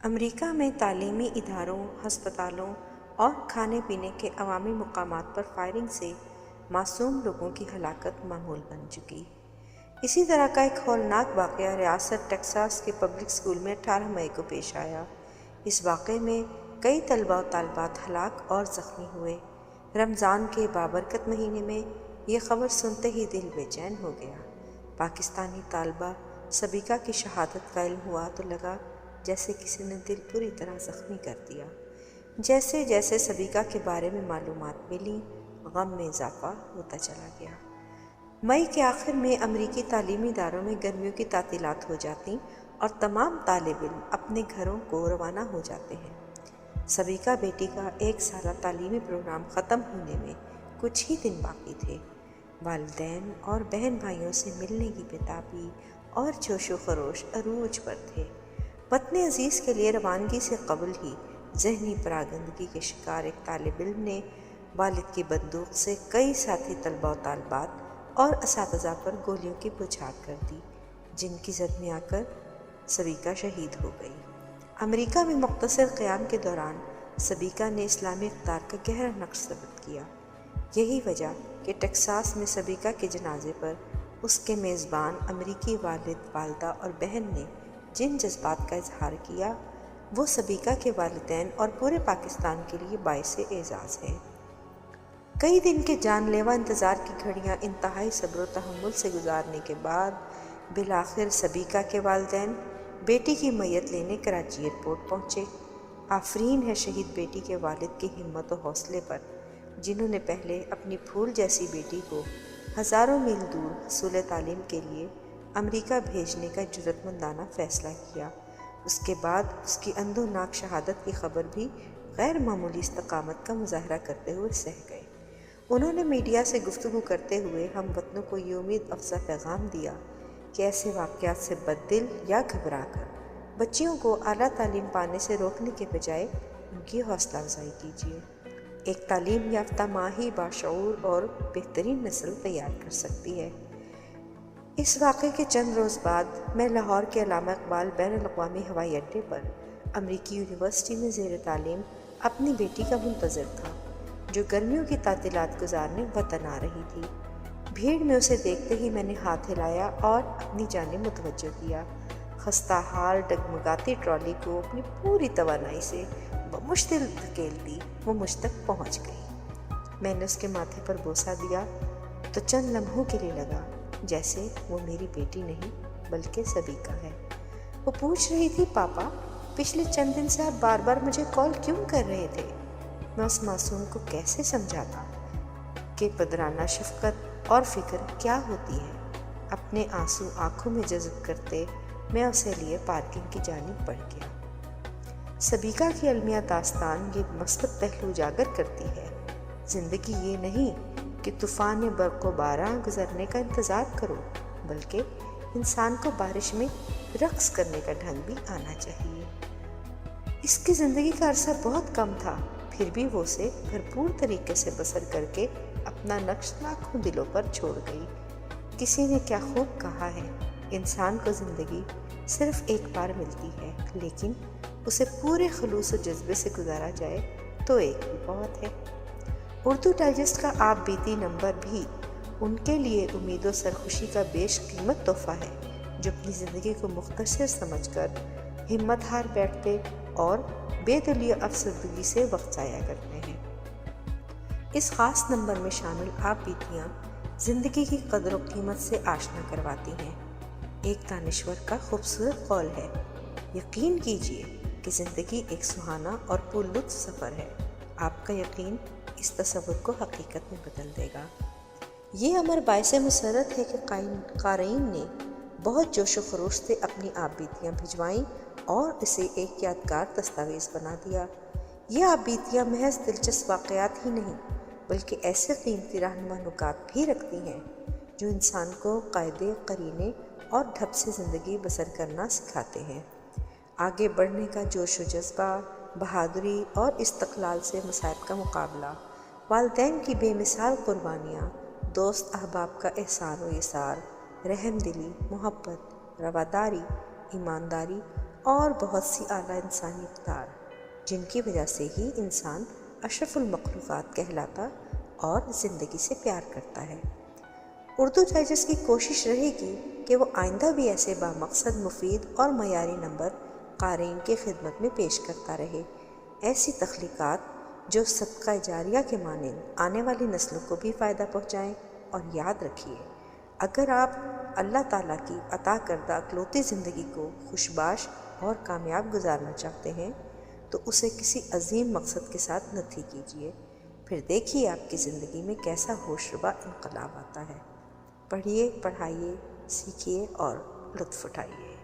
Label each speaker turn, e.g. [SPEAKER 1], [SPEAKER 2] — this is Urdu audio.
[SPEAKER 1] امریکہ میں تعلیمی اداروں، ہسپتالوں اور کھانے پینے کے عوامی مقامات پر فائرنگ سے معصوم لوگوں کی ہلاکت معمول بن چکی۔ اسی طرح کا ایک ہولناک واقعہ ریاست ٹیکساس کے پبلک اسکول میں 18 مئی کو پیش آیا۔ اس واقعے میں کئی طلباء و طالبات ہلاک اور زخمی ہوئے۔ رمضان کے بابرکت مہینے میں یہ خبر سنتے ہی دل بے چین ہو گیا۔ پاکستانی طالبہ سبیکہ کی شہادت کا علم ہوا تو لگا جیسے کسی نے دل پوری طرح زخمی کر دیا۔ جیسے جیسے سبیکہ کے بارے میں معلومات ملیں، غم میں اضافہ ہوتا چلا گیا۔ مئی کے آخر میں امریکی تعلیمی اداروں میں گرمیوں کی تعطیلات ہو جاتیں اور تمام طالب علم اپنے گھروں کو روانہ ہو جاتے ہیں۔ سبیکہ بیٹی کا 1 سالہ تعلیمی پروگرام ختم ہونے میں کچھ ہی دن باقی تھے۔ والدین اور بہن بھائیوں سے ملنے کی بےتابی اور جوش و خروش عروج پر تھے۔ وطن عزیز کے لیے روانگی سے قبل ہی ذہنی پراگندگی کے شکار ایک طالب علم نے والد کی بندوق سے کئی ساتھی طلباء و طالبات اور اساتذہ پر گولیوں کی بوچھار کر دی، جن کی زد میں آ کر سبیکہ شہید ہو گئی۔ امریکہ میں مختصر قیام کے دوران سبیکہ نے اسلامی اقدار کا گہرا نقش ثبت کیا۔ یہی وجہ کہ ٹیکساس میں سبیکہ کے جنازے پر اس کے میزبان امریکی والد، والدہ اور بہن نے جن جذبات کا اظہار کیا، وہ سبیکہ کے والدین اور پورے پاکستان کے لیے باعث اعزاز ہے۔ کئی دن کے جان لیوا انتظار کی گھڑیاں انتہائی صبر و تحمل سے گزارنے کے بعد بالآخر سبیکہ کے والدین بیٹی کی میت لینے کراچی ایئرپورٹ پہنچے۔ آفرین ہے شہید بیٹی کے والد کی ہمت و حوصلے پر، جنہوں نے پہلے اپنی پھول جیسی بیٹی کو ہزاروں میل دور حصول تعلیم کے لیے امریکہ بھیجنے کا جرأت مندانہ فیصلہ کیا۔ اس کے بعد اس کی اندھوناک شہادت کی خبر بھی غیر معمولی استقامت کا مظاہرہ کرتے ہوئے سہ گئے۔ انہوں نے میڈیا سے گفتگو کرتے ہوئے ہم وطنوں کو یہ امید افزا پیغام دیا کہ ایسے واقعات سے بد دل یا گھبرا کر بچیوں کو اعلیٰ تعلیم پانے سے روکنے کے بجائے ان کی حوصلہ افزائی کیجیے۔ ایک تعلیم یافتہ ماں ہی باشعور اور بہترین نسل تیار کر سکتی ہے۔ اس واقعے کے چند روز بعد میں لاہور کے علامہ اقبال بین الاقوامی ہوائی اڈے پر امریکی یونیورسٹی میں زیر تعلیم اپنی بیٹی کا منتظر تھا، جو گرمیوں کی تعطیلات گزارنے وطن آ رہی تھی۔ بھیڑ میں اسے دیکھتے ہی میں نے ہاتھ ہلایا اور اپنی جانب متوجہ کیا۔ خستہ حال ڈگمگاتی ٹرالی کو اپنی پوری توانائی سے بمشتل دھکیلتی وہ مجھ تک پہنچ گئی۔ میں نے اس کے ماتھے پر بوسہ دیا تو چند لمحوں کے لیے لگا جیسے وہ میری بیٹی نہیں بلکہ سبیکہ ہے۔ وہ پوچھ رہی تھی، پاپا پچھلے چند دن سے آپ بار بار مجھے کال کیوں کر رہے تھے؟ میں اس معصوم کو کیسے سمجھاتا کہ پدرانہ شفقت اور فکر کیا ہوتی ہے۔ اپنے آنسو آنکھوں میں جذب کرتے میں اسے لیے پارکنگ کی جانب بڑھ گیا۔ سبیکہ کی المیہ داستان یہ مثبت پہلو اجاگر کرتی ہے۔ زندگی یہ نہیں کہ طوفان برق و باران گزرنے کا انتظار کرو، بلکہ انسان کو بارش میں رقص کرنے کا ڈھنگ بھی آنا چاہیے۔ اس کی زندگی کا عرصہ بہت کم تھا، پھر بھی وہ اسے بھرپور طریقے سے بسر کر کے اپنا نقش لاکھوں دلوں پر چھوڑ گئی۔ کسی نے کیا خوب کہا ہے، انسان کو زندگی صرف ایک بار ملتی ہے، لیکن اسے پورے خلوص و جذبے سے گزارا جائے تو ایک بھی بہت ہے۔ اردو ڈائجسٹ کا آپ بیتی نمبر بھی ان کے لیے امید و سرخوشی کا بیش قیمت تحفہ ہے، جو اپنی زندگی کو مختصر سمجھ کر ہمت ہار بیٹھتے اور بے دلی و افسردگی سے وقت ضائع کرتے ہیں۔ اس خاص نمبر میں شامل آپ بیتیاں زندگی کی قدر و قیمت سے آشنا کرواتی ہیں۔ ایک دانشور کا خوبصورت قول ہے، یقین کیجیے کہ زندگی ایک سہانا اور پرلطف سفر ہے، آپ کا یقین اس تصور کو حقیقت میں بدل دے گا۔ یہ امر باعث مسرت ہے کہ قارئین نے بہت جوش و خروش سے اپنی آپ بیتیاں بھجوائیں اور اسے ایک یادگار دستاویز بنا دیا۔ یہ آپ بیتیاں محض دلچسپ واقعات ہی نہیں بلکہ ایسے قیمتی رہنما نکات بھی رکھتی ہیں جو انسان کو قاعدے، قرینے اور ڈھب سے زندگی بسر کرنا سکھاتے ہیں۔ آگے بڑھنے کا جوش و جذبہ، بہادری اور استقلال سے مصائب کا مقابلہ، والدین کی بے مثال قربانیاں، دوست احباب کا احسان و ایثار، رحم دلی، محبت، رواداری، ایمانداری اور بہت سی اعلیٰ انسانی اقدار، جن کی وجہ سے ہی انسان اشرف المخلوقات کہلاتا اور زندگی سے پیار کرتا ہے۔ اردو ڈائجسٹ کی کوشش رہے گی کہ وہ آئندہ بھی ایسے بامقصد، مفید اور معیاری نمبر قارئین کی خدمت میں پیش کرتا رہے، ایسی تخلیقات جو صدقہ جاریہ کے مانند آنے والی نسلوں کو بھی فائدہ پہنچائیں۔ اور یاد رکھیے، اگر آپ اللہ تعالیٰ کی عطا کردہ اکلوتی زندگی کو خوشباش اور کامیاب گزارنا چاہتے ہیں تو اسے کسی عظیم مقصد کے ساتھ نتھی کیجیے، پھر دیکھیے آپ کی زندگی میں کیسا ہوشربا انقلاب آتا ہے۔ پڑھیے، پڑھائیے، سیکھیے اور لطف اٹھائیے۔